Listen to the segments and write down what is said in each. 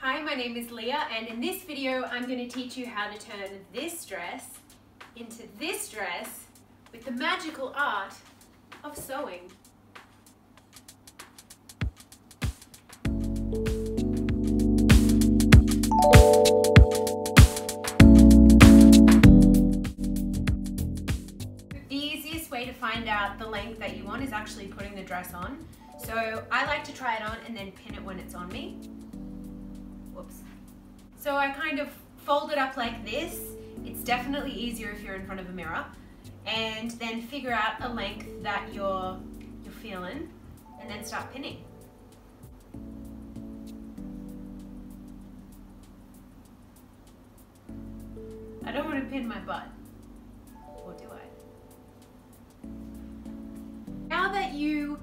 Hi, my name is Leah, and in this video I'm going to teach you how to turn this dress into this dress with the magical art of sewing. The easiest way to find out the length that you want is actually putting the dress on. So I like to try it on and then pin it when it's on me. Whoops. So I kind of fold it up like this. It's definitely easier if you're in front of a mirror. And then figure out a length that you're feeling and then start pinning. I don't want to pin my butt. Or do I? Now that you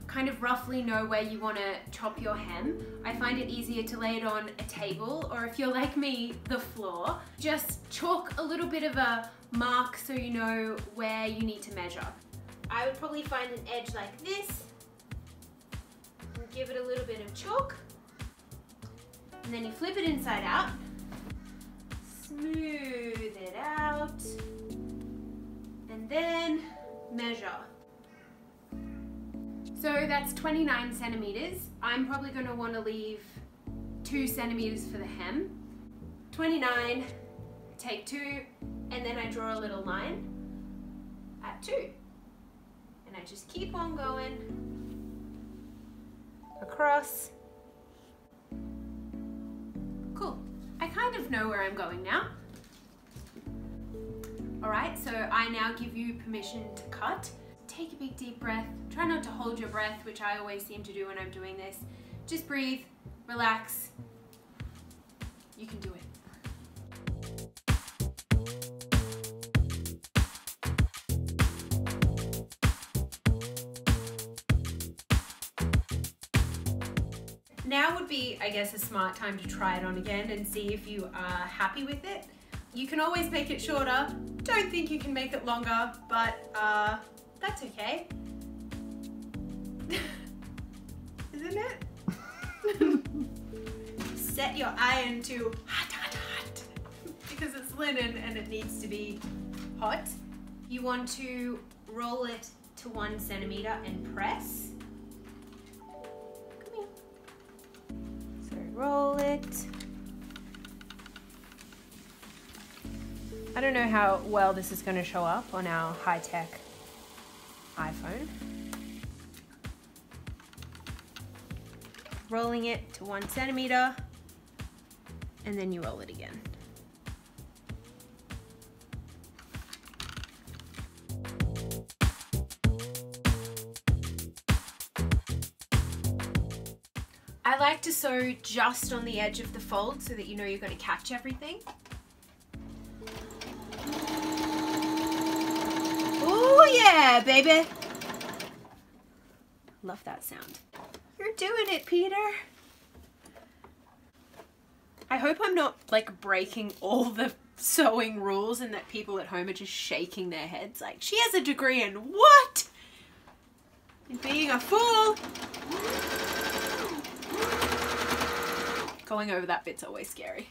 kind of roughly know where you want to chop your hem, I find it easier to lay it on a table, or if you're like me, the floor. Just chalk a little bit of a mark so you know where you need to measure. I would probably find an edge like this, and give it a little bit of chalk, and then you flip it inside out, smooth it out, and then measure. So that's 29 centimeters. I'm probably going to want to leave 2 centimeters for the hem. 29, take 2, and then I draw a little line at 2. And I just keep on going across. Cool. I kind of know where I'm going now. Alright, so I now give you permission to cut. Take a big deep breath. Try not to hold your breath, which I always seem to do when I'm doing this. Just breathe, relax. You can do it. Now would be, I guess, a smart time to try it on again and see if you are happy with it. You can always make it shorter. Don't think you can make it longer, but that's okay. Isn't it? Set your iron to hot, hot, hot, because it's linen and it needs to be hot. You want to roll it to 1 centimeter and press. Come here. So roll it. I don't know how well this is going to show up on our high-tech iPhone. Rolling it to 1 centimeter, and then you roll it again. I like to sew just on the edge of the fold so that you know you're going to catch everything. Oh yeah, baby! Love that sound. You're doing it, Peter. I hope I'm not like breaking all the sewing rules and that people at home are just shaking their heads like, she has a degree in what? In being a fool. Going over that bit's always scary.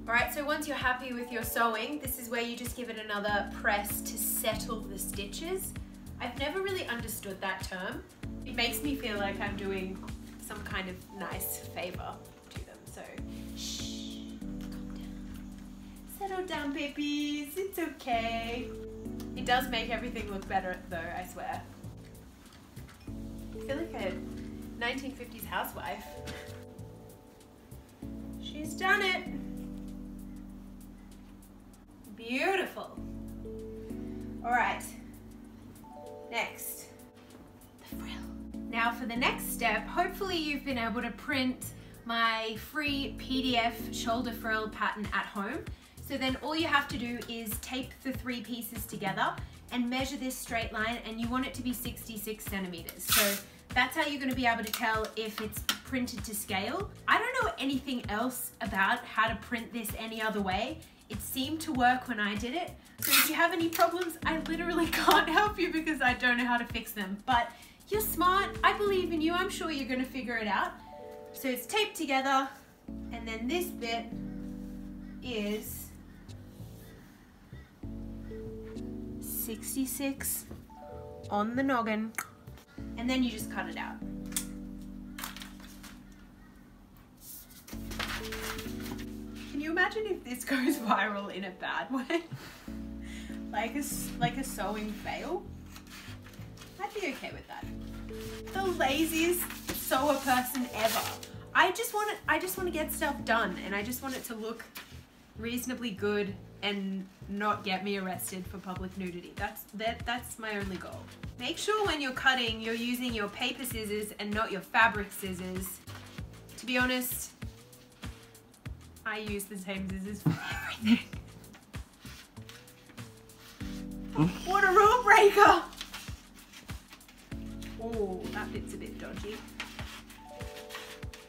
Alright, so once you're happy with your sewing, this is where you just give it another press to settle the stitches. I've never really understood that term. It makes me feel like I'm doing some kind of nice favor to them. So, shh, calm down. Settle down, babies. It's okay. It does make everything look better though, I swear. I feel like a 1950s housewife. She's done it. Beautiful. All right. Next, the frill. Now for the next step, hopefully you've been able to print my free PDF shoulder frill pattern at home. So then all you have to do is tape the 3 pieces together and measure this straight line, and you want it to be 66 centimeters. So that's how you're going to be able to tell if it's printed to scale. I don't know anything else about how to print this any other way. It seemed to work when I did it. So if you have any problems, I literally can't help you because I don't know how to fix them. But you're smart, I believe in you, I'm sure you're gonna figure it out. So it's taped together, and then this bit is 66 on the noggin, and then you just cut it out. Can you imagine if this goes viral in a bad way? like a sewing fail? I'd be okay with that. The laziest sewer person ever. I just want to get stuff done, and I just want it to look reasonably good and not get me arrested for public nudity. That's my only goal. Make sure when you're cutting, you're using your paper scissors and not your fabric scissors. To be honest, I use the same scissors for everything. What a rule breaker! Oh, that bit's a bit dodgy.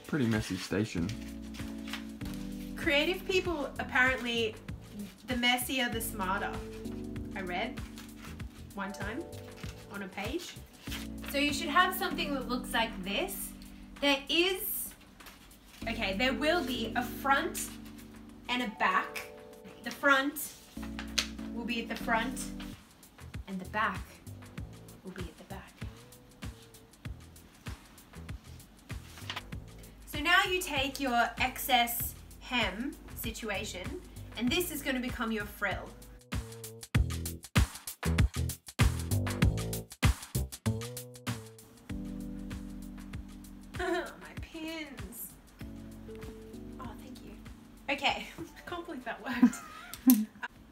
Pretty messy station. Creative people, apparently, the messier the smarter. I read one time on a page. So you should have something that looks like this. There will be a front and a back. The front will be at the front, and the back will be at the back. So now you take your excess hem situation, and this is going to become your frill. My pins. Oh, thank you. Okay, I can't believe that worked.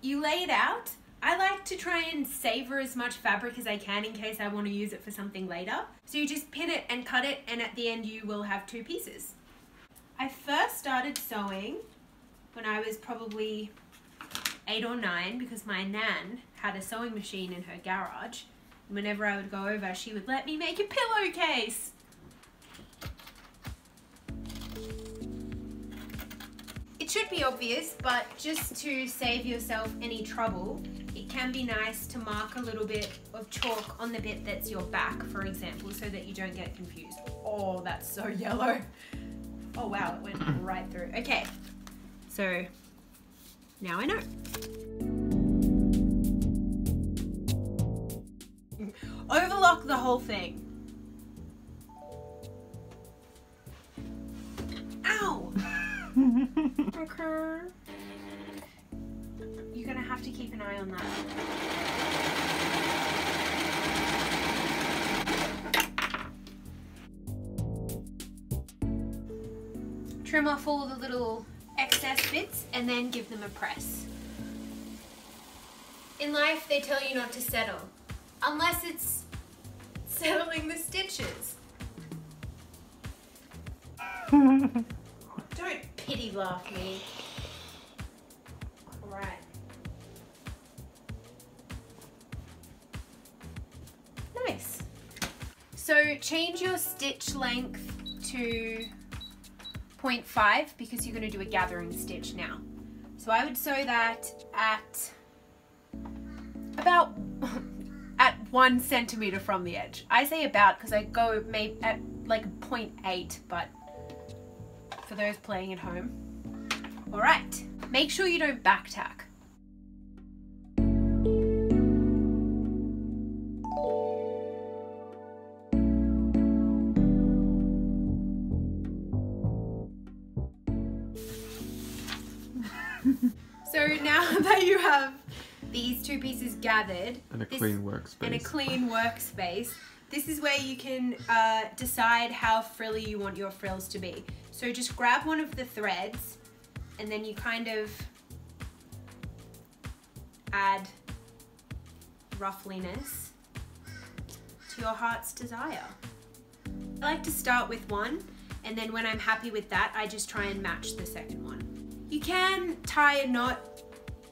You lay it out. I like to try and savor as much fabric as I can in case I want to use it for something later. So you just pin it and cut it, and at the end you will have two pieces. I first started sewing when I was probably 8 or 9 because my nan had a sewing machine in her garage. And whenever I would go over, she would let me make a pillowcase. It should be obvious, but just to save yourself any trouble, it can be nice to mark a little bit of chalk on the bit that's your back, for example, so that you don't get confused. Oh, that's so yellow. Oh wow, it went right through. Okay, so now I know. Overlock the whole thing. Ow! Okay. You're gonna have to keep an eye on that. Trim off all the little excess bits and then give them a press. In life, they tell you not to settle, unless it's settling the stitches. Don't pity laugh me. Alright. Nice. So change your stitch length to 0.5 because you're going to do a gathering stitch now. So I would sew that at about at 1 centimeter from the edge. I say about because I go maybe at like 0.8, but for those playing at home. All right, make sure you don't back tack. So now that you have these two pieces gathered and a clean workspace, this is where you can decide how frilly you want your frills to be. So just grab one of the threads and then you kind of add ruffliness to your heart's desire. I like to start with one, and then when I'm happy with that, I just try and match the second one. You can tie a knot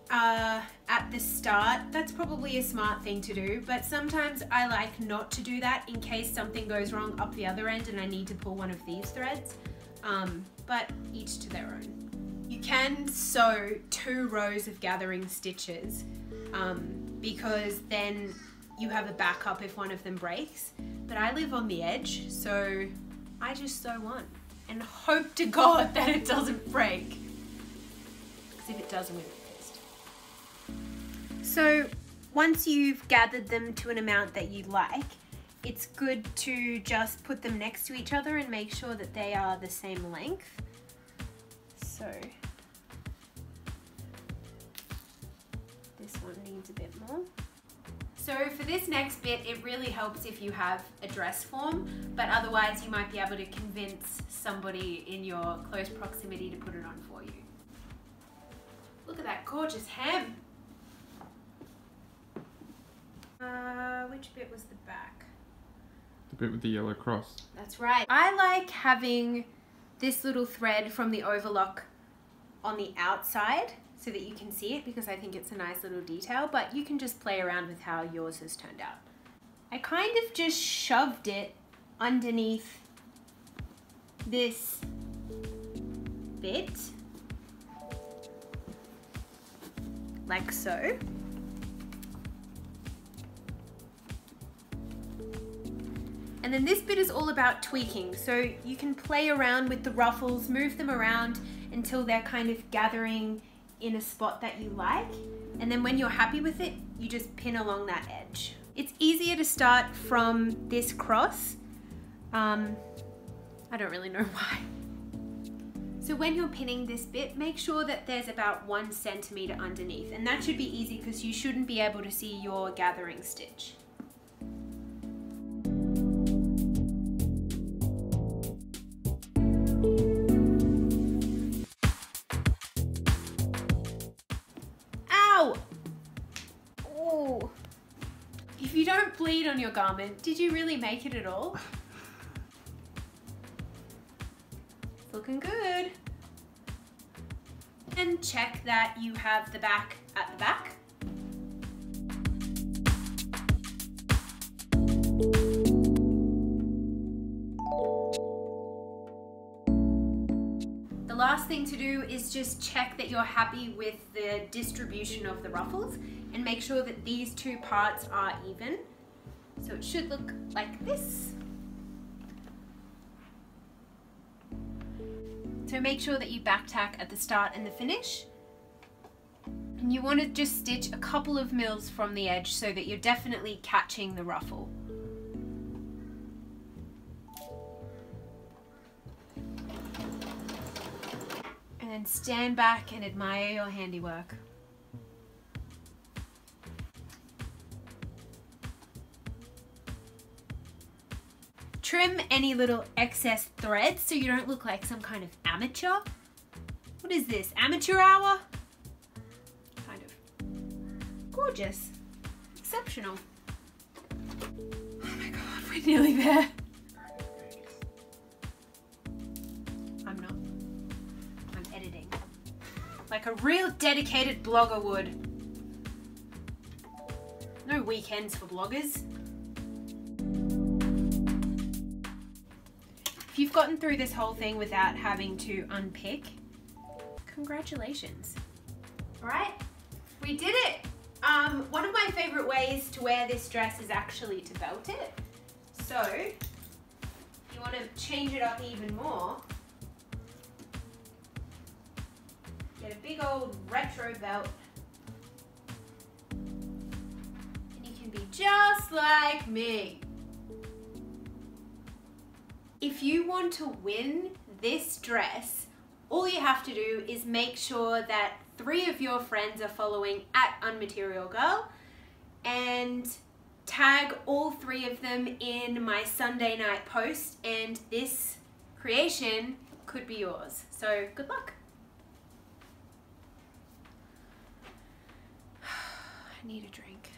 at the start. That's probably a smart thing to do, but sometimes I like not to do that in case something goes wrong up the other end and I need to pull one of these threads, but each to their own. You can sew 2 rows of gathering stitches because then you have a backup if one of them breaks, but I live on the edge, so I just sew one. and hope to God that it doesn't break. Because if it does, I'm going to be pissed. So once you've gathered them to an amount that you like, it's good to just put them next to each other and make sure that they are the same length. So this one needs a bit more. So for this next bit, it really helps if you have a dress form, but otherwise you might be able to convince somebody in your close proximity to put it on for you. Look at that gorgeous hem. Which bit was the back? The bit with the yellow cross. That's right. I like having this little thread from the overlock on the outside so that you can see it, because I think it's a nice little detail, but you can just play around with how yours has turned out. I kind of just shoved it underneath this bit, like so. And then this bit is all about tweaking, so you can play around with the ruffles, move them around until they're kind of gathering in a spot that you like, and then when you're happy with it, you just pin along that edge. It's easier to start from this cross. I don't really know why. So when you're pinning this bit, make sure that there's about 1 centimeter underneath, and that should be easy because you shouldn't be able to see your gathering stitch. If you don't bleed on your garment, did you really make it at all? It's looking good. And check that you have the back at the back. The last thing to do is just check that you're happy with the distribution of the ruffles and make sure that these two parts are even. So it should look like this. So make sure that you back tack at the start and the finish. And you want to just stitch a couple of mils from the edge so that you're definitely catching the ruffle. And then stand back and admire your handiwork. Trim any little excess thread so you don't look like some kind of amateur. What is this, amateur hour? Kind of. Gorgeous. Exceptional. Oh my God, we're nearly there. I'm not. I'm editing. Like a real dedicated blogger would. No weekends for bloggers. If you've gotten through this whole thing without having to unpick, congratulations. All right, we did it. One of my favorite ways to wear this dress is actually to belt it. So if you want to change it up even more, get a big old retro belt. And you can be just like me. If you want to win this dress, all you have to do is make sure that 3 of your friends are following @UnmaterialGirl and tag all 3 of them in my Sunday night post, and this creation could be yours. So good luck. I need a drink.